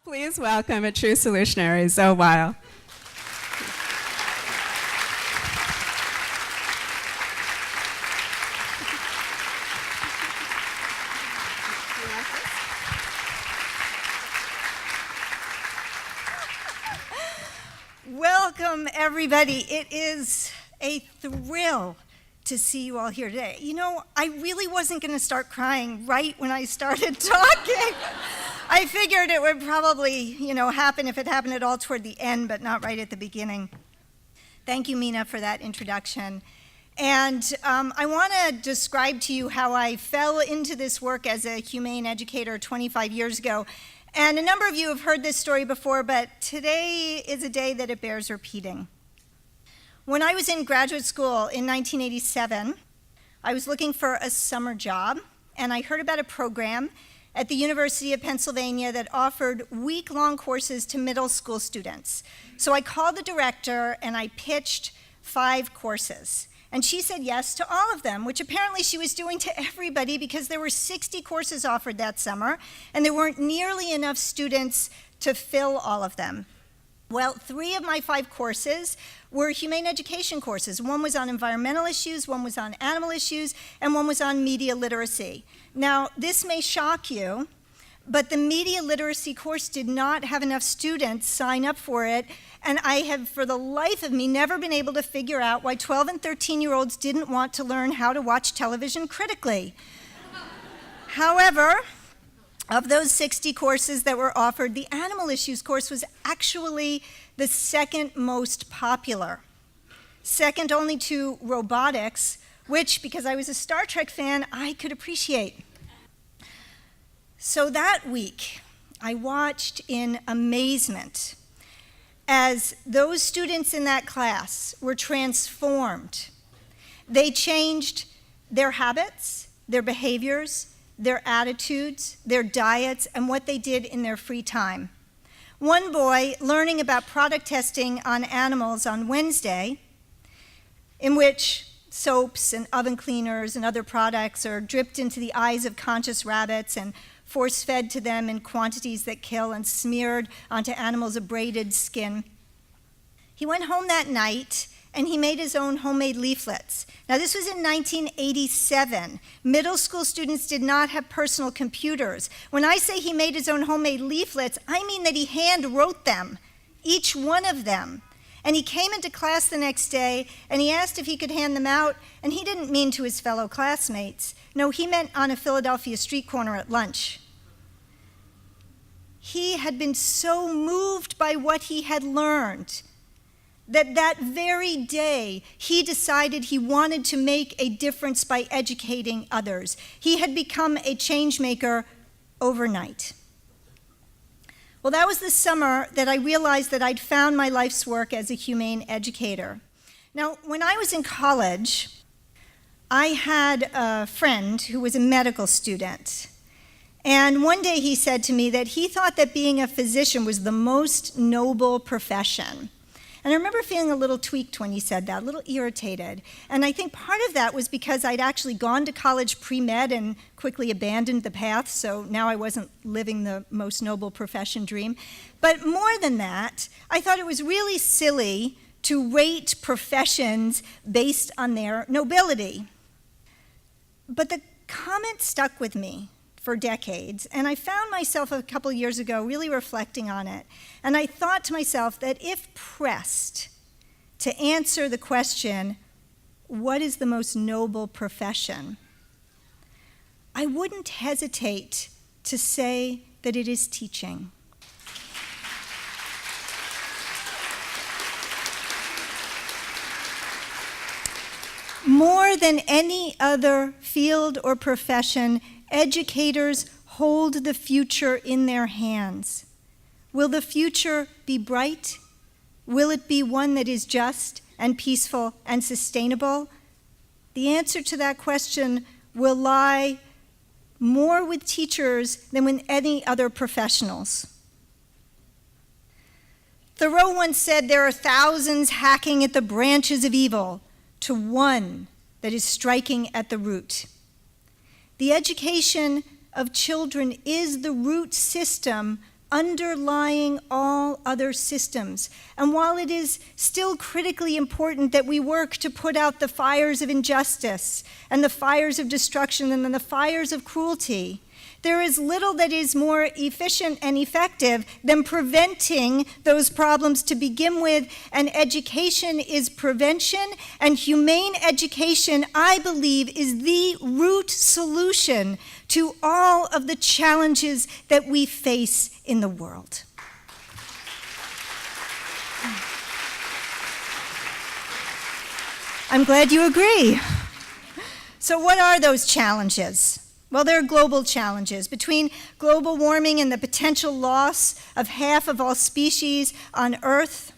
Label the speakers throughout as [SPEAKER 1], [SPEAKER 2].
[SPEAKER 1] Please welcome a true solutionary, ZOE.
[SPEAKER 2] Welcome, everybody. It is a thrill to see you all here today. You know, I really wasn't going to start crying right when I started talking. I figured it would probably, happen if it happened at all toward the end, but not right at the beginning. Thank you, Mina, for that introduction. And I want to describe to you how I fell into this work as a humane educator 25 years ago. And a number of you have heard this story before, but today is a day that it bears repeating. When I was in graduate school in 1987, I was looking for a summer job, and I heard about a program at the University of Pennsylvania that offered week-long courses to middle school students. So I called the director and I pitched 5 courses. And she said yes to all of them, which apparently she was doing to everybody because there were 60 courses offered that summer, and there weren't nearly enough students to fill all of them. Well, 3 of my 5 courses were humane education courses. One was on environmental issues, one was on animal issues, and one was on media literacy. Now, this may shock you, but the media literacy course did not have enough students sign up for it, and I have, for the life of me, never been able to figure out why 12 and 13-year-olds didn't want to learn how to watch television critically. However, of those 60 courses that were offered, the animal issues course was actually the second most popular, second only to robotics, which, because I was a Star Trek fan, I could appreciate. So that week, I watched in amazement as those students in that class were transformed. They changed their habits, their behaviors, their attitudes, their diets, and what they did in their free time. One boy learning about product testing on animals on Wednesday, in which soaps and oven cleaners and other products are dripped into the eyes of conscious rabbits and force-fed to them in quantities that kill and smeared onto animals' abraded skin. He went home that night and he made his own homemade leaflets. Now, this was in 1987. Middle school students did not have personal computers. When I say he made his own homemade leaflets, I mean that he hand wrote them, each one of them. And he came into class the next day and he asked if he could hand them out, and he didn't mean to his fellow classmates. No, he meant on a Philadelphia street corner at lunch. He had been so moved by what he had learned that very day he decided he wanted to make a difference by educating others. He had become a change maker overnight. Well, that was the summer that I realized that I'd found my life's work as a humane educator. Now, when I was in college, I had a friend who was a medical student. And one day he said to me that he thought that being a physician was the most noble profession. And I remember feeling a little tweaked when he said that, a little irritated. And I think part of that was because I'd actually gone to college pre-med and quickly abandoned the path, so now I wasn't living the most noble profession dream. But more than that, I thought it was really silly to rate professions based on their nobility. But the comment stuck with me for decades, and I found myself a couple years ago really reflecting on it. And I thought to myself that if pressed to answer the question, what is the most noble profession, I wouldn't hesitate to say that it is teaching. More than any other field or profession, educators hold the future in their hands. Will the future be bright? Will it be one that is just and peaceful and sustainable? The answer to that question will lie more with teachers than with any other professionals. Thoreau once said, "There are thousands hacking at the branches of evil to one that is striking at the root." The education of children is the root system underlying all other systems. And while it is still critically important that we work to put out the fires of injustice and the fires of destruction and the fires of cruelty, there is little that is more efficient and effective than preventing those problems to begin with, and education is prevention, and humane education, I believe, is the root solution to all of the challenges that we face in the world. I'm glad you agree. So what are those challenges? Well, there are global challenges. Between global warming and the potential loss of half of all species on Earth,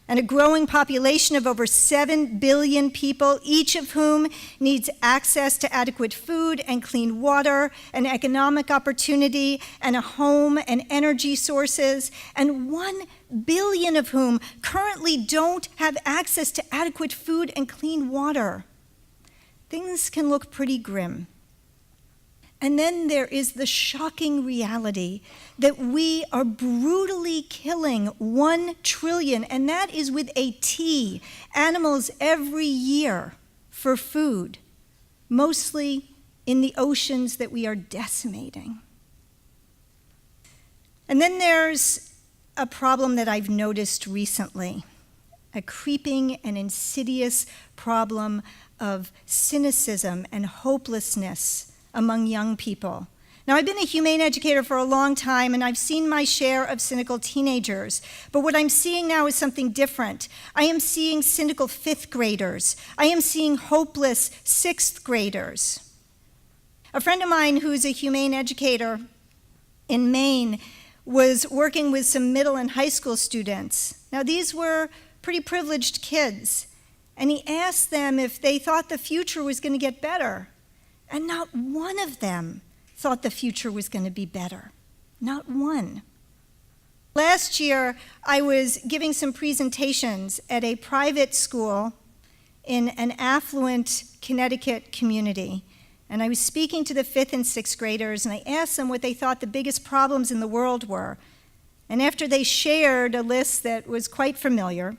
[SPEAKER 2] and a growing population of over 7 billion people, each of whom needs access to adequate food and clean water, and economic opportunity, and a home and energy sources, and 1 billion of whom currently don't have access to adequate food and clean water. Things can look pretty grim. And then there is the shocking reality that we are brutally killing 1 trillion, and that is with a T, animals every year for food, mostly in the oceans that we are decimating. And then there's a problem that I've noticed recently, a creeping and insidious problem of cynicism and hopelessness among young people. Now, I've been a humane educator for a long time, and I've seen my share of cynical teenagers. But what I'm seeing now is something different. I am seeing cynical 5th graders. I am seeing hopeless 6th graders. A friend of mine who's a humane educator in Maine was working with some middle and high school students. Now, these were pretty privileged kids, and he asked them if they thought the future was going to get better. And not one of them thought the future was going to be better. Not one. Last year, I was giving some presentations at a private school in an affluent Connecticut community. And I was speaking to the 5th and 6th graders, and I asked them what they thought the biggest problems in the world were. And after they shared a list that was quite familiar,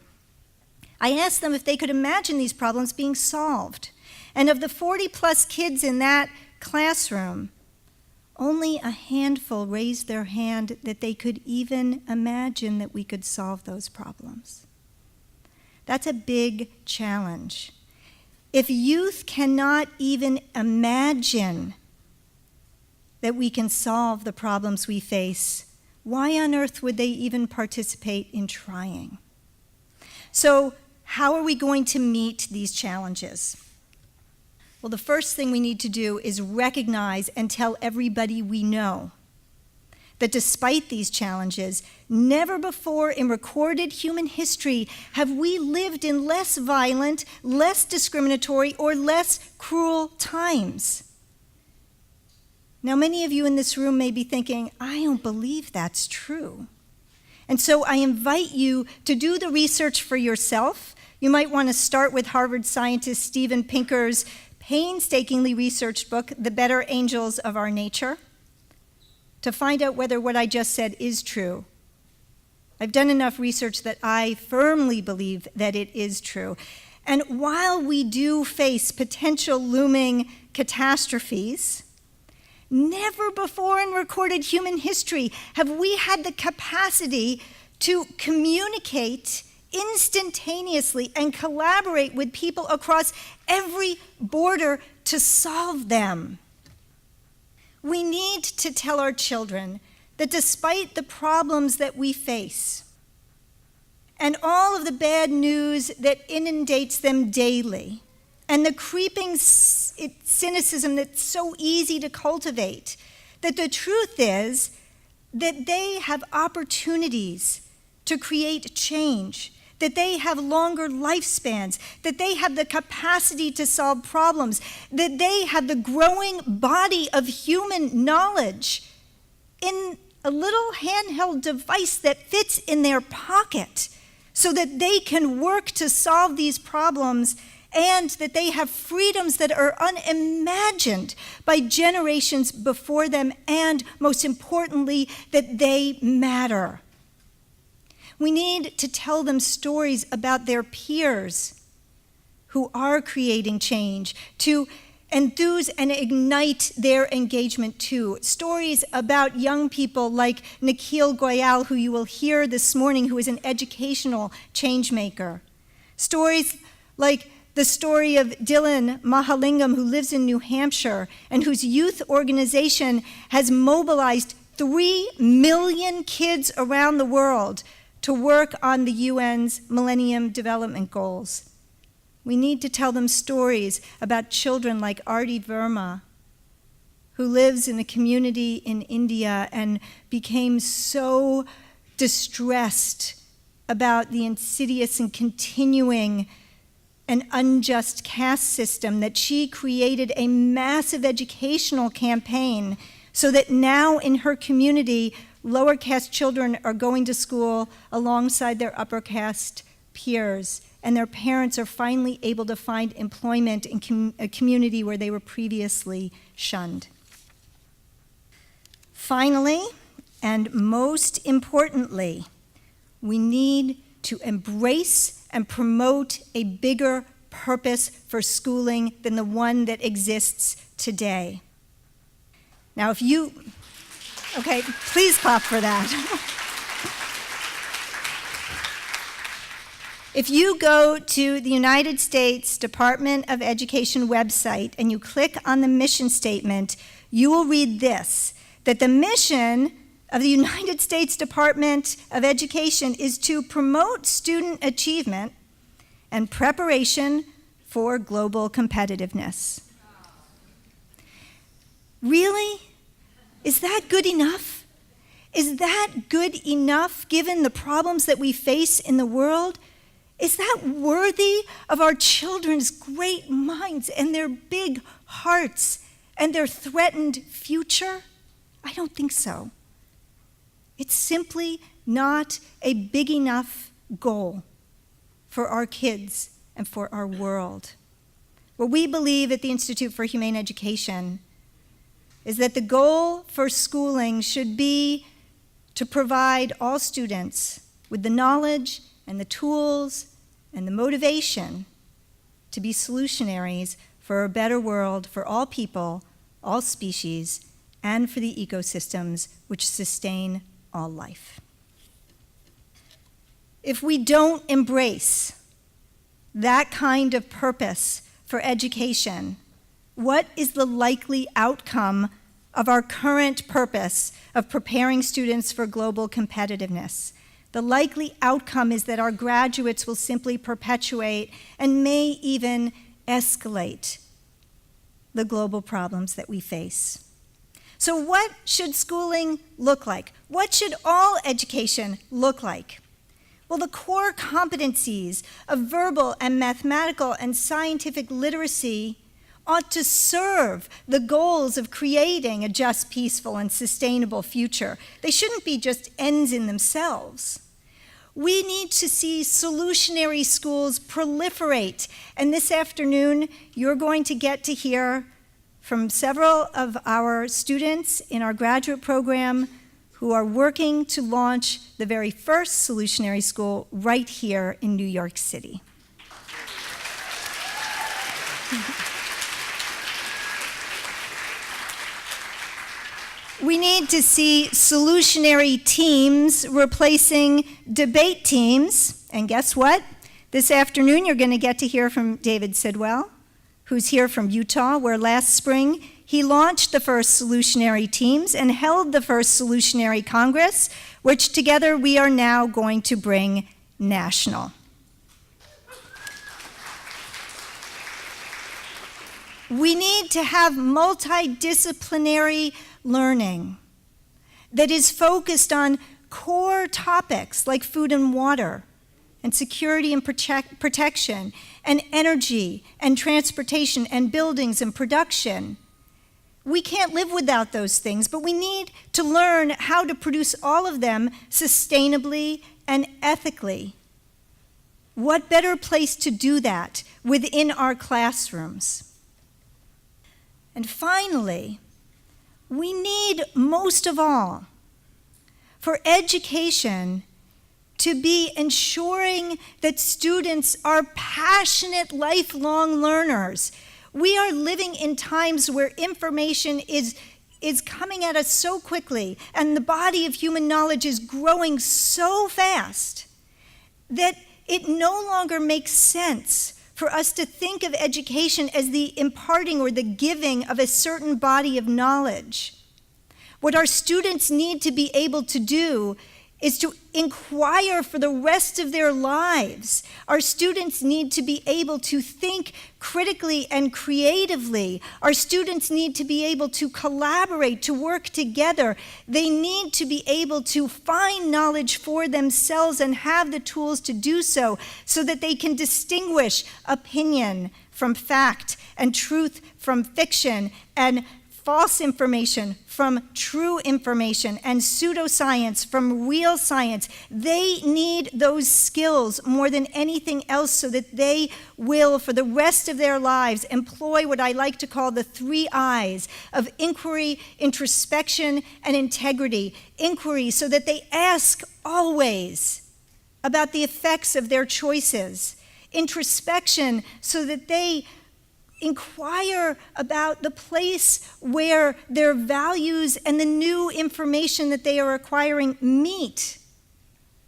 [SPEAKER 2] I asked them if they could imagine these problems being solved. And of the 40-plus kids in that classroom, only a handful raised their hand that they could even imagine that we could solve those problems. That's a big challenge. If youth cannot even imagine that we can solve the problems we face, why on earth would they even participate in trying? So, how are we going to meet these challenges? Well, the first thing we need to do is recognize and tell everybody we know that despite these challenges, never before in recorded human history have we lived in less violent, less discriminatory, or less cruel times. Now, many of you in this room may be thinking, I don't believe that's true. And so I invite you to do the research for yourself. You might want to start with Harvard scientist Steven Pinker's painstakingly researched book, The Better Angels of Our Nature, to find out whether what I just said is true. I've done enough research that I firmly believe that it is true. And while we do face potential looming catastrophes, never before in recorded human history have we had the capacity to communicate instantaneously and collaborate with people across every border to solve them. We need to tell our children that despite the problems that we face and all of the bad news that inundates them daily and the creeping cynicism that's so easy to cultivate, that the truth is that they have opportunities to create change, that they have longer lifespans, that they have the capacity to solve problems, that they have the growing body of human knowledge in a little handheld device that fits in their pocket so that they can work to solve these problems and that they have freedoms that are unimagined by generations before them, and most importantly, that they matter. We need to tell them stories about their peers who are creating change, to enthuse and ignite their engagement too. Stories about young people like Nikhil Goyal, who you will hear this morning, who is an educational change maker. Stories like the story of Dylan Mahalingam, who lives in New Hampshire and whose youth organization has mobilized 3 million kids around the world to work on the UN's Millennium Development Goals. We need to tell them stories about children like Arti Verma, who lives in a community in India and became so distressed about the insidious and continuing and unjust caste system that she created a massive educational campaign so that now in her community, lower caste children are going to school alongside their upper caste peers, and their parents are finally able to find employment in a community where they were previously shunned. Finally, and most importantly, we need to embrace and promote a bigger purpose for schooling than the one that exists today. Now, okay, please clap for that. If you go to the United States Department of Education website and you click on the mission statement, you will read this, that the mission of the United States Department of Education is to promote student achievement and preparation for global competitiveness. Really? Is that good enough? Is that good enough given the problems that we face in the world? Is that worthy of our children's great minds and their big hearts and their threatened future? I don't think so. It's simply not a big enough goal for our kids and for our world. What we believe at the Institute for Humane Education is that the goal for schooling should be to provide all students with the knowledge and the tools and the motivation to be solutionaries for a better world for all people, all species, and for the ecosystems which sustain all life. If we don't embrace that kind of purpose for education, what is the likely outcome of our current purpose of preparing students for global competitiveness? The likely outcome is that our graduates will simply perpetuate and may even escalate the global problems that we face. So what should schooling look like? What should all education look like? Well, the core competencies of verbal and mathematical and scientific literacy ought to serve the goals of creating a just, peaceful, and sustainable future. They shouldn't be just ends in themselves. We need to see solutionary schools proliferate. And this afternoon, you're going to get to hear from several of our students in our graduate program who are working to launch the very first solutionary school right here in New York City. We need to see solutionary teams replacing debate teams. And guess what? This afternoon, you're going to get to hear from David Sidwell, who's here from Utah, where last spring he launched the first solutionary teams and held the first solutionary Congress, which together we are now going to bring national. We need to have multidisciplinary learning that is focused on core topics like food and water, and security and protection, and energy, and transportation, and buildings and production. We can't live without those things, but we need to learn how to produce all of them sustainably and ethically. what better place to do that within our classrooms? And finally, we need most of all for education to be ensuring that students are passionate, lifelong learners. We are living in times where information is coming at us so quickly, and the body of human knowledge is growing so fast that it no longer makes sense for us to think of education as the imparting or the giving of a certain body of knowledge. What our students need to be able to do is to inquire for the rest of their lives. Our students need to be able to think critically and creatively. Our students need to be able to collaborate, to work together. They need to be able to find knowledge for themselves and have the tools to do so, so that they can distinguish opinion from fact and truth from fiction and false information from true information and pseudoscience from real science. They need those skills more than anything else so that they will, for the rest of their lives, employ what I like to call the 3 I's of inquiry, introspection, and integrity. Inquiry, so that they ask always about the effects of their choices. Introspection, so that they inquire about the place where their values and the new information that they are acquiring meet,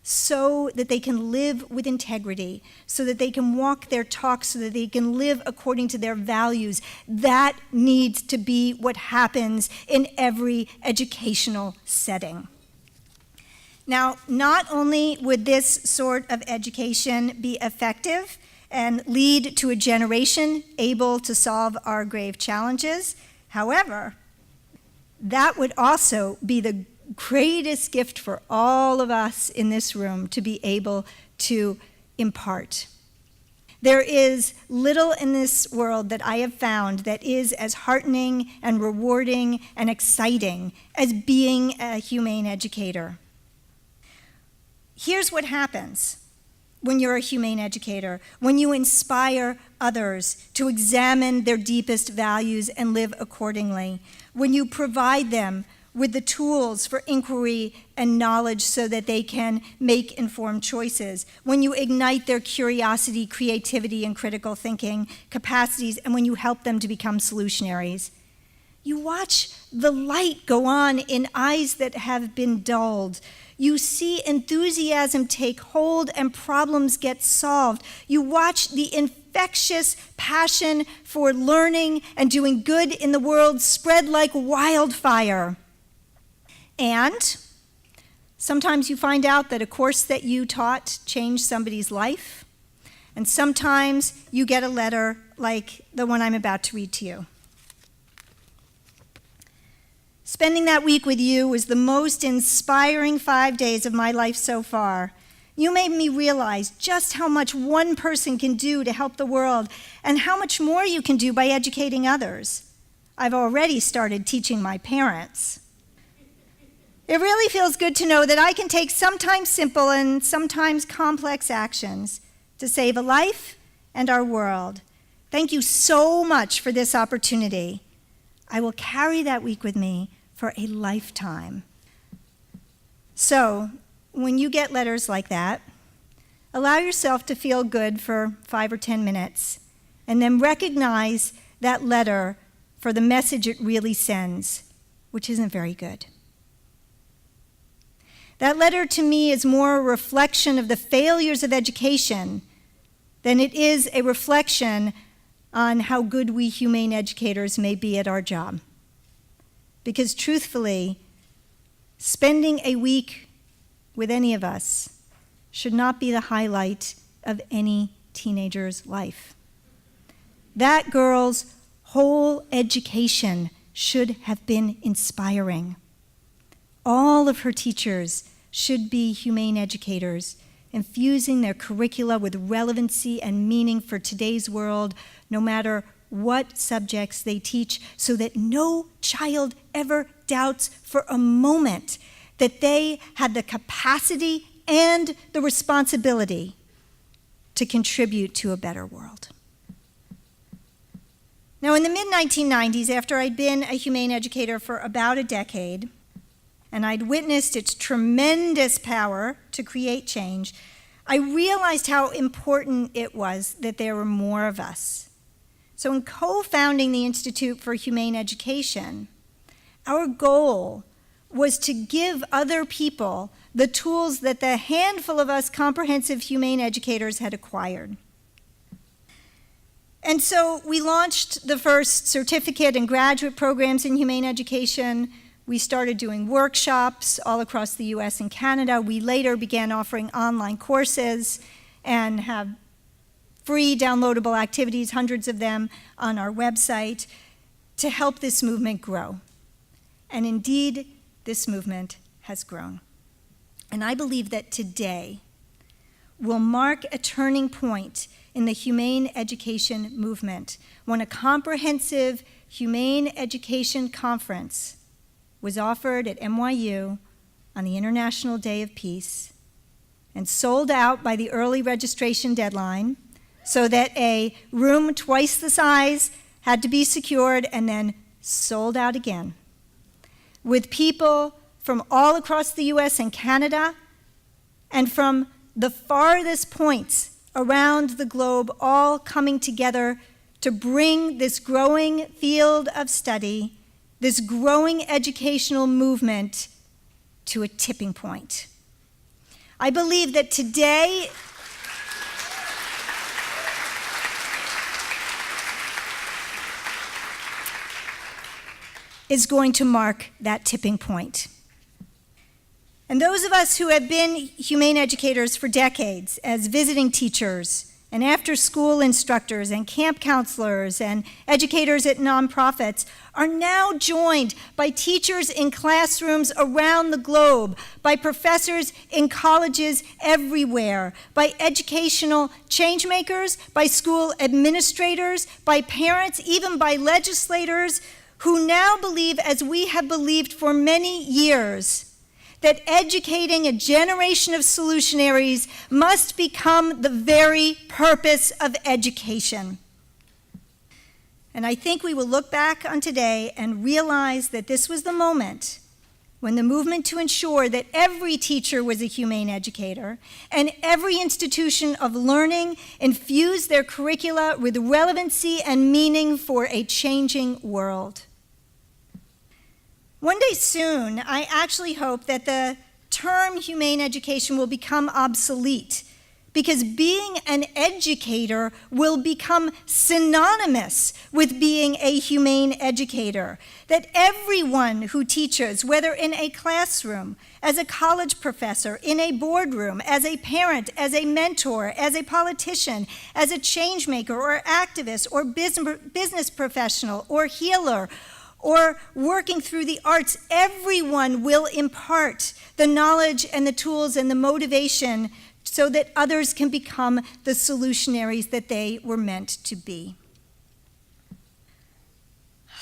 [SPEAKER 2] so that they can live with integrity, so that they can walk their talk, so that they can live according to their values. That needs to be what happens in every educational setting. Now, not only would this sort of education be effective and lead to a generation able to solve our grave challenges, however, that would also be the greatest gift for all of us in this room to be able to impart. There is little in this world that I have found that is as heartening and rewarding and exciting as being a humane educator. Here's what happens when you're a humane educator: when you inspire others to examine their deepest values and live accordingly, when you provide them with the tools for inquiry and knowledge so that they can make informed choices, when you ignite their curiosity, creativity, and critical thinking capacities, and when you help them to become solutionaries. You watch the light go on in eyes that have been dulled. You see enthusiasm take hold and problems get solved. You watch the infectious passion for learning and doing good in the world spread like wildfire. And sometimes you find out that a course that you taught changed somebody's life. And sometimes you get a letter like the one I'm about to read to you. Spending that week with you was the most inspiring 5 days of my life so far. You made me realize just how much one person can do to help the world and how much more you can do by educating others. I've already started teaching my parents. It really feels good to know that I can take sometimes simple and sometimes complex actions to save a life and our world. Thank you so much for this opportunity. I will carry that week with me for a lifetime. So, when you get letters like that, allow yourself to feel good for 5 or 10 minutes, and then recognize that letter for the message it really sends, which isn't very good. That letter to me is more a reflection of the failures of education than it is a reflection on how good we humane educators may be at our job. Because truthfully, spending a week with any of us should not be the highlight of any teenager's life. That girl's whole education should have been inspiring. All of her teachers should be humane educators, infusing their curricula with relevancy and meaning for today's world, no matter what subjects they teach, so that no child ever doubts for a moment that they had the capacity and the responsibility to contribute to a better world. Now, in the mid-1990s, after I'd been a humane educator for about a decade, and I'd witnessed its tremendous power to create change, I realized how important it was that there were more of us. So in co-founding the Institute for Humane Education, our goal was to give other people the tools that the handful of us comprehensive humane educators had acquired. And so we launched the first certificate and graduate programs in humane education. We started doing workshops all across the US and Canada. We later began offering online courses and have free downloadable activities, hundreds of them, on our website to help this movement grow. And indeed, this movement has grown. And I believe that today will mark a turning point in the humane education movement when a comprehensive humane education conference was offered at NYU on the International Day of Peace and sold out by the early registration deadline so that a room twice the size had to be secured and then sold out again, with people from all across the US and Canada and from the farthest points around the globe all coming together to bring this growing field of study, this growing educational movement to a tipping point. I believe that today is going to mark that tipping point. And those of us who have been humane educators for decades as visiting teachers and after-school instructors and camp counselors and educators at nonprofits are now joined by teachers in classrooms around the globe, by professors in colleges everywhere, by educational changemakers, by school administrators, by parents, even by legislators who now believe, as we have believed for many years, that educating a generation of solutionaries must become the very purpose of education. And I think we will look back on today and realize that this was the moment when the movement to ensure that every teacher was a humane educator and every institution of learning infused their curricula with relevancy and meaning for a changing world. One day soon, I actually hope that the term humane education will become obsolete because being an educator will become synonymous with being a humane educator. That everyone who teaches, whether in a classroom, as a college professor, in a boardroom, as a parent, as a mentor, as a politician, as a change maker or activist or business professional or healer, or working through the arts, everyone will impart the knowledge and the tools and the motivation so that others can become the solutionaries that they were meant to be.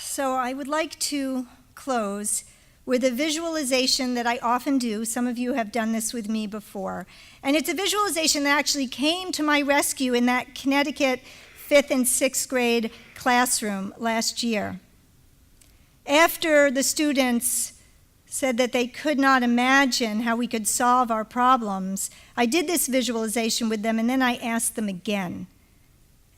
[SPEAKER 2] So I would like to close with a visualization that I often do. Some of you have done this with me before. And it's a visualization that actually came to my rescue in that Connecticut 5th and 6th grade classroom last year. After the students said that they could not imagine how we could solve our problems, I did this visualization with them and then I asked them again.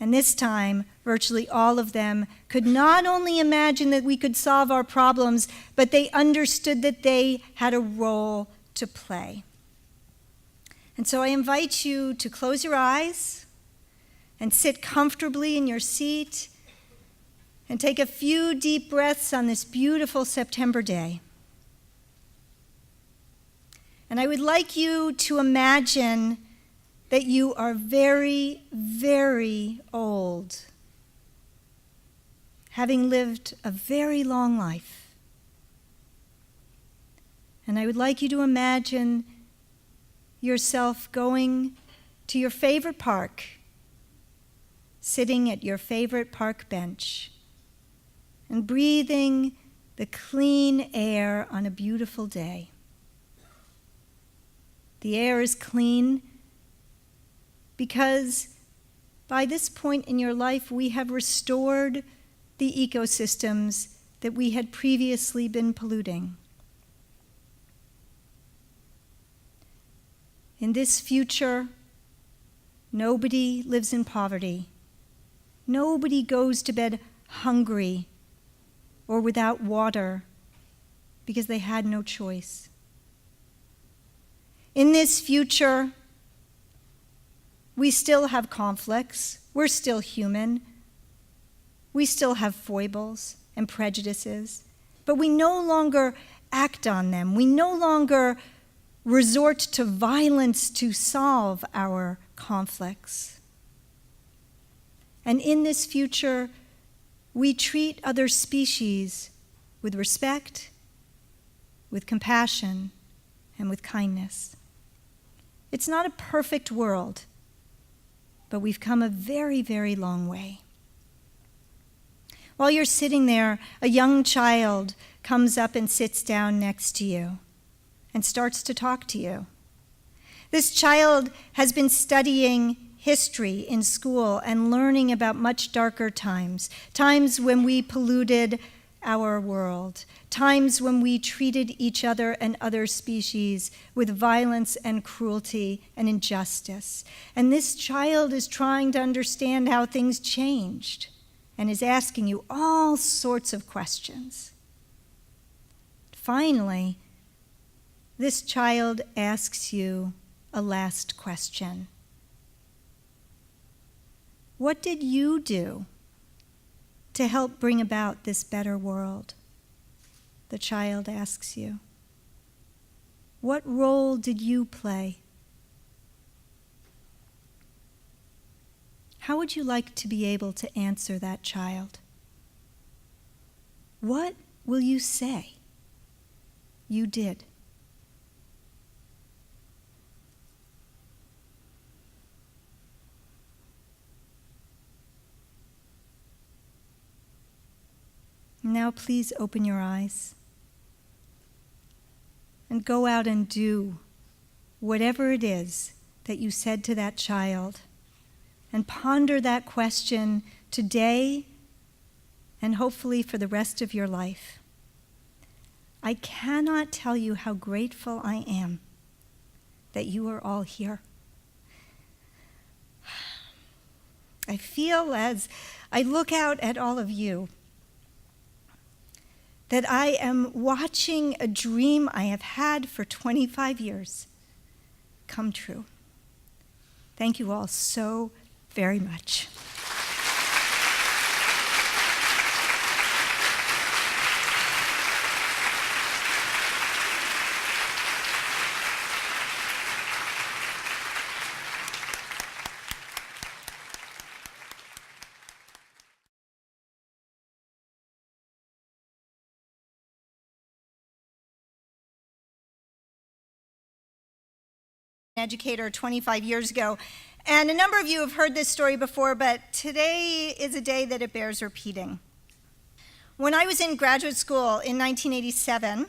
[SPEAKER 2] And this time, virtually all of them could not only imagine that we could solve our problems, but they understood that they had a role to play. And so I invite you to close your eyes and sit comfortably in your seat and take a few deep breaths on this beautiful September day. And I would like you to imagine that you are very, very old, having lived a very long life. And I would like you to imagine yourself going to your favorite park, sitting at your favorite park bench, and breathing the clean air on a beautiful day. The air is clean because by this point in your life, we have restored the ecosystems that we had previously been polluting. In this future, nobody lives in poverty. Nobody goes to bed hungry or without water because they had no choice. In this future, we still have conflicts. We're still human. We still have foibles and prejudices, but we no longer act on them. We no longer resort to violence to solve our conflicts. And in this future, we treat other species with respect, with compassion, and with kindness. It's not a perfect world, but we've come a very, very long way. While you're sitting there, a young child comes up and sits down next to you and starts to talk to you. This child has been studying history in school and learning about much darker times, times when we polluted our world, times when we treated each other and other species with violence and cruelty and injustice. And this child is trying to understand how things changed and is asking you all sorts of questions. Finally, this child asks you a last question. What did you do to help bring about this better world? The child asks you. What role did you play? How would you like to be able to answer that child? What will you say you did? Now please open your eyes and go out and do whatever it is that you said to that child, and ponder that question today and hopefully for the rest of your life. I cannot tell you how grateful I am that you are all here. I feel as I look out at all of you that I am watching a dream I have had for 25 years come true. Thank you all so very much. Educator 25 years ago. And a number of you have heard this story before, but today is a day that it bears repeating. When I was in graduate school in 1987,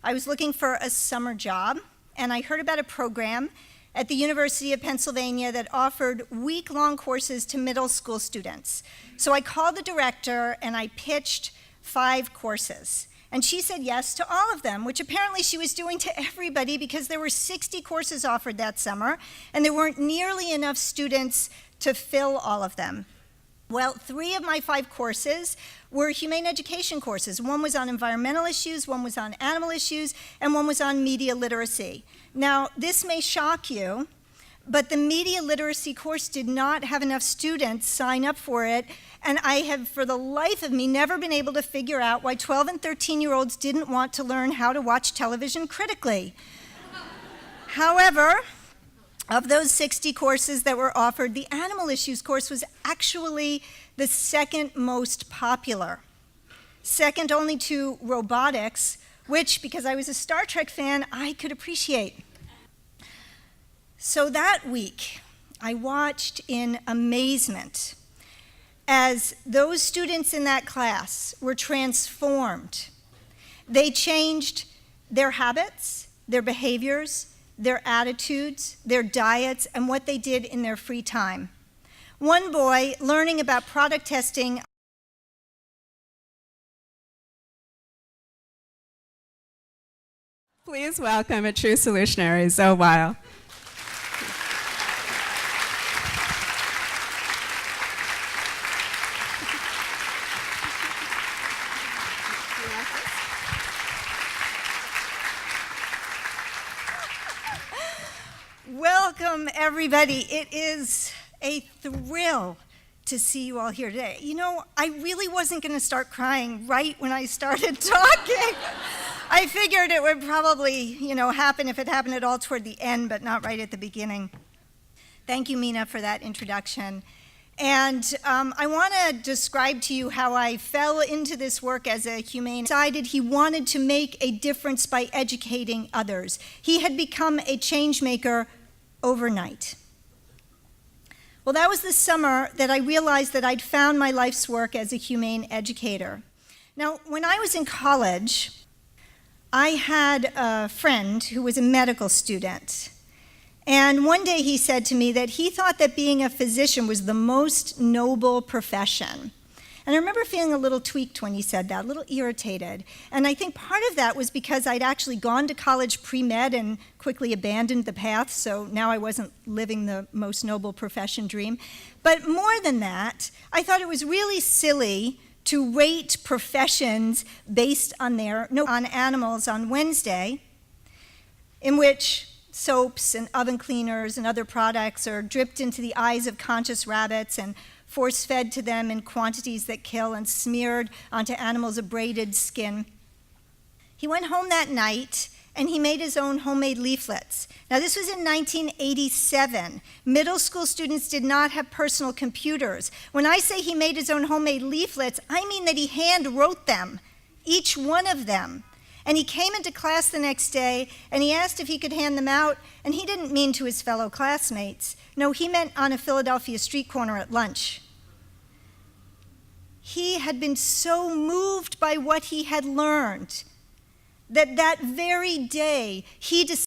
[SPEAKER 2] I was looking for a summer job, and I heard about a program at the University of Pennsylvania that offered week-long courses to middle school students. So I called the director and I pitched 5 courses. And she said yes to all of them, which apparently she was doing to everybody because there were 60 courses offered that summer, and there weren't nearly enough students to fill all of them. Well, 3 of my 5 courses were humane education courses. One was on environmental issues, one was on animal issues, and one was on media literacy. Now, this may shock you, but the media literacy course did not have enough students sign up for it, and I have, for the life of me, never been able to figure out why 12 and 13-year-olds didn't want to learn how to watch television critically. However, of those 60 courses that were offered, the animal issues course was actually the second most popular, second only to robotics, which, because I was a Star Trek fan, I could appreciate. So that week, I watched in amazement as those students in that class were transformed. They changed their habits, their behaviors, their attitudes, their diets, and what they did in their free time. One boy, learning about product testing,
[SPEAKER 1] Please welcome a true solutionary, ZOE Weil.
[SPEAKER 2] Welcome, everybody. It is a thrill to see you all here today. You know, I really wasn't going to start crying right when I started talking. I figured it would probably, happen if it happened at all toward the end, but not right at the beginning. Thank you, Mina, for that introduction. And I want to describe to you how I fell into this work as a humane. Decided he wanted to make a difference by educating others. He had become a change maker overnight. Well, that was the summer that I realized that I'd found my life's work as a humane educator. Now, when I was in college, I had a friend who was a medical student. And one day he said to me that he thought that being a physician was the most noble profession. And I remember feeling a little tweaked when he said that, a little irritated. And I think part of that was because I'd actually gone to college pre-med and quickly abandoned the path, so now I wasn't living the most noble profession dream. But more than that, I thought it was really silly to rate professions based on on animals on Wednesday, in which soaps and oven cleaners and other products are dripped into the eyes of conscious rabbits and force-fed to them in quantities that kill and smeared onto animals' abraded skin. He went home that night and he made his own homemade leaflets. Now, this was in 1987. Middle school students did not have personal computers. When I say he made his own homemade leaflets, I mean that he hand wrote them, each one of them. And he came into class the next day and he asked if he could hand them out, and he didn't mean to his fellow classmates. No, he meant on a Philadelphia street corner at lunch. He had been so moved by what he had learned that very day he decided